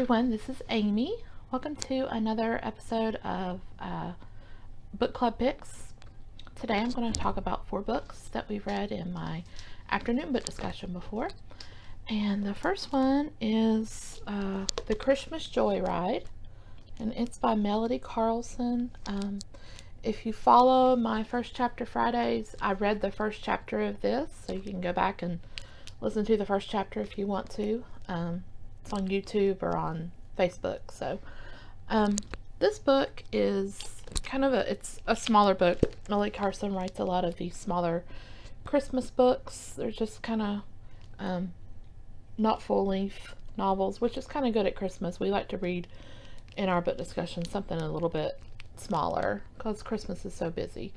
everyone, this is Amy. Welcome to another episode of Book Club Picks. Today I'm going to talk about 4 books that we've read in my afternoon book discussion before. And the first one is The Christmas Joyride, and it's by Melody Carlson. If you follow my First Chapter Fridays, I read the first chapter of this, so you can go back and listen to the first chapter if you want to. It's on YouTube or on Facebook. So this book is it's a smaller book. Melody Carlson writes a lot of these smaller Christmas books. They're just kind of not full-length novels, which is kind of good at Christmas. We like to read in our book discussion something a little bit smaller because Christmas is so busy.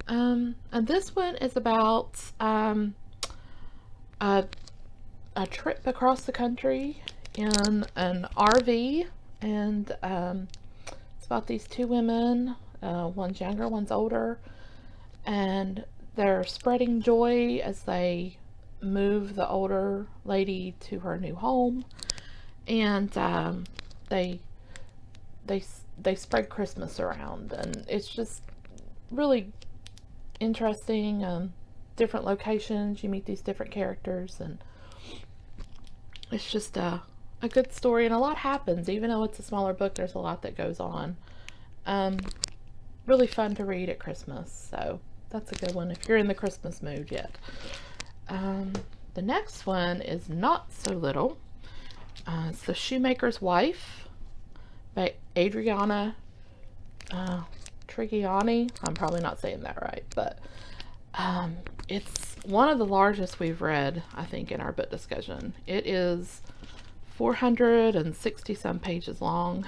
And this one is about a trip across the country in an RV, and it's about these 2 women. One's younger, one's older, and they're spreading joy as they move the older lady to her new home, and they spread Christmas around, and it's just really interesting. Different locations, you meet these different characters, and it's just a good story, and a lot happens. Even though it's a smaller book, there's a lot that goes on. Really fun to read at Christmas, so that's a good one if you're in the Christmas mood yet. The next one is not so little. It's The Shoemaker's Wife by Adriana Trigiani. I'm probably not saying that right, but it's one of the largest we've read, I think, in our book discussion. It is 460 some pages long,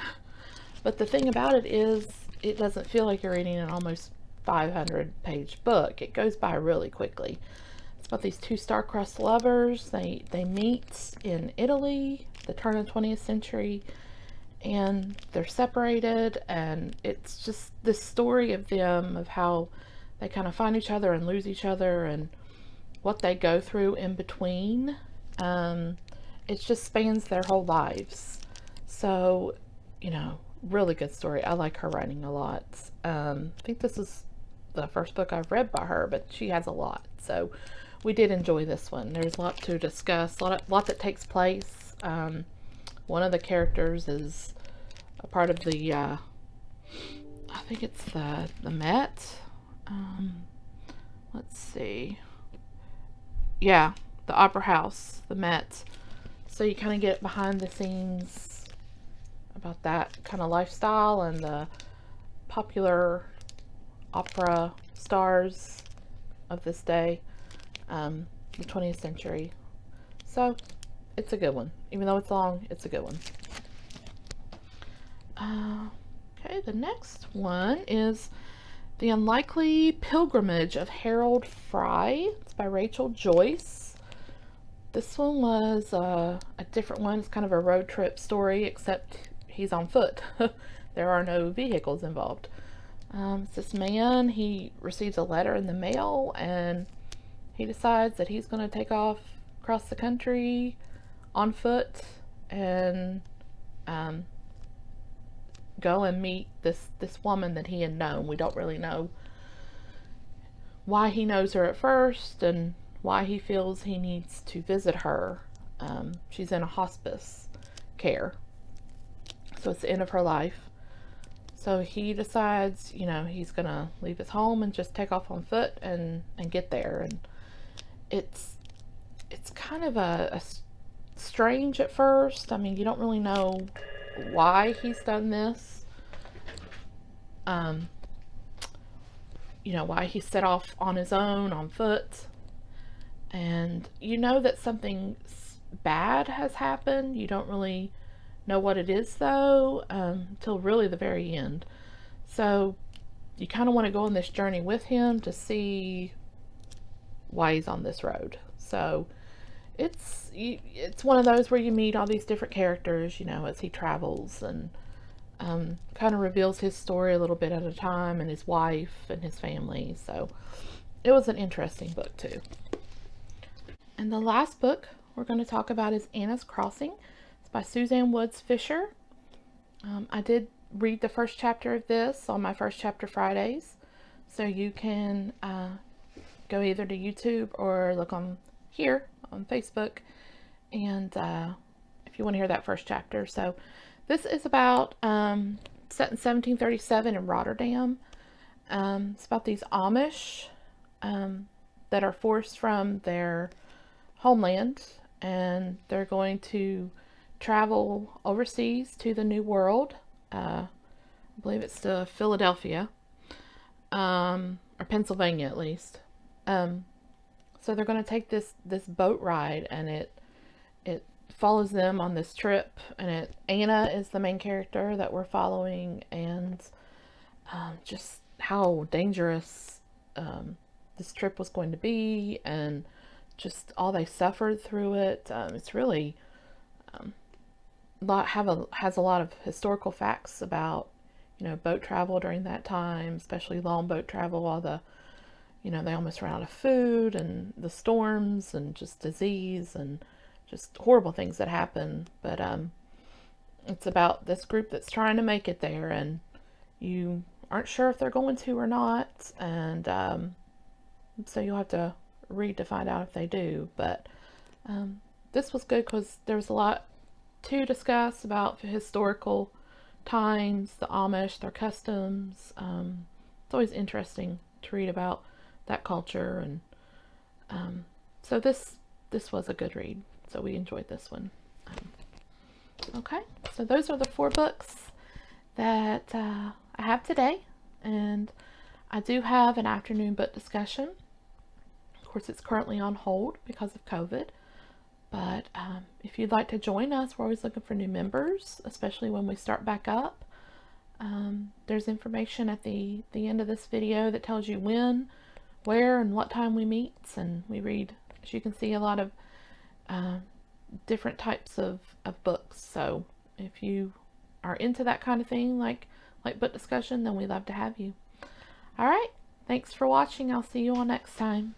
but the thing about it is it doesn't feel like you're reading an almost 500 page book. It goes by really quickly. It's about these 2 star-crossed lovers. They meet in Italy, the turn of the 20th century, and they're separated, and it's just this story of them, of how they kind of find each other and lose each other, and what they go through in between. It just spans their whole lives. So, really good story. I like her writing a lot. I think this is the first book I've read by her, but she has a lot. So we did enjoy this one. There's a lot to discuss, a lot that takes place. One of the characters is a part of the, I think it's the Met. Let's see. Yeah, the Opera House, the Met. So you kind of get behind the scenes about that kind of lifestyle and the popular opera stars of this day, the 20th century. So it's a good one. Even though it's long, it's a good one. Okay, the next one is The Unlikely Pilgrimage of Harold Fry. It's by Rachel Joyce. This one was a different one. It's kind of a road trip story, except he's on foot. There are no vehicles involved. It's this man, he receives a letter in the mail, and he decides that he's going to take off across the country on foot and go and meet this woman that he had known. We don't really know why he knows her at first and why he feels he needs to visit her. She's in a hospice care, so it's the end of her life. So he decides, he's gonna leave his home and just take off on foot and get there. And it's kind of a strange at first. I mean, you don't really know why he's done this. Why he set off on his own on foot, and that something bad has happened. You don't really know what it is, though, until really the very end. So you kind of want to go on this journey with him to see why he's on this road. So it's one of those where you meet all these different characters, as he travels, and kind of reveals his story a little bit at a time, and his wife and his family. So it was an interesting book too. And the last book we're going to talk about is Anna's Crossing. It's by Suzanne Woods Fisher. I did read the first chapter of this on my First Chapter Fridays, so you can go either to YouTube or look on here on Facebook, and if you want to hear that first chapter. So this is about set in 1737 in Rotterdam. It's about these Amish that are forced from their homeland, and they're going to travel overseas to the New World. I believe it's to Philadelphia, or Pennsylvania at least. So they're going to take this boat ride, and it follows them on this trip. And Anna is the main character that we're following, and just how dangerous this trip was going to be, and just all they suffered through it. It's really has a lot of historical facts about, you know, boat travel during that time, especially long boat travel. All the, you know, they almost ran out of food, and the storms, and just disease, and just horrible things that happen. But it's about this group that's trying to make it there, and you aren't sure if they're going to or not, and so you'll have to read to find out if they do. But this was good because there was a lot to discuss about historical times, the Amish, their customs. It's always interesting to read about that culture, and so this was a good read. So we enjoyed this one. Okay, so those are the 4 books that I have today, and I do have an afternoon book discussion. Of course, it's currently on hold because of COVID. But if you'd like to join us, we're always looking for new members, especially when we start back up. There's information at the end of this video that tells you when, where, and what time we meet. And we read, as you can see, a lot of different types of books. So if you are into that kind of thing, like book discussion, then we'd love to have you. All right. Thanks for watching. I'll see you all next time.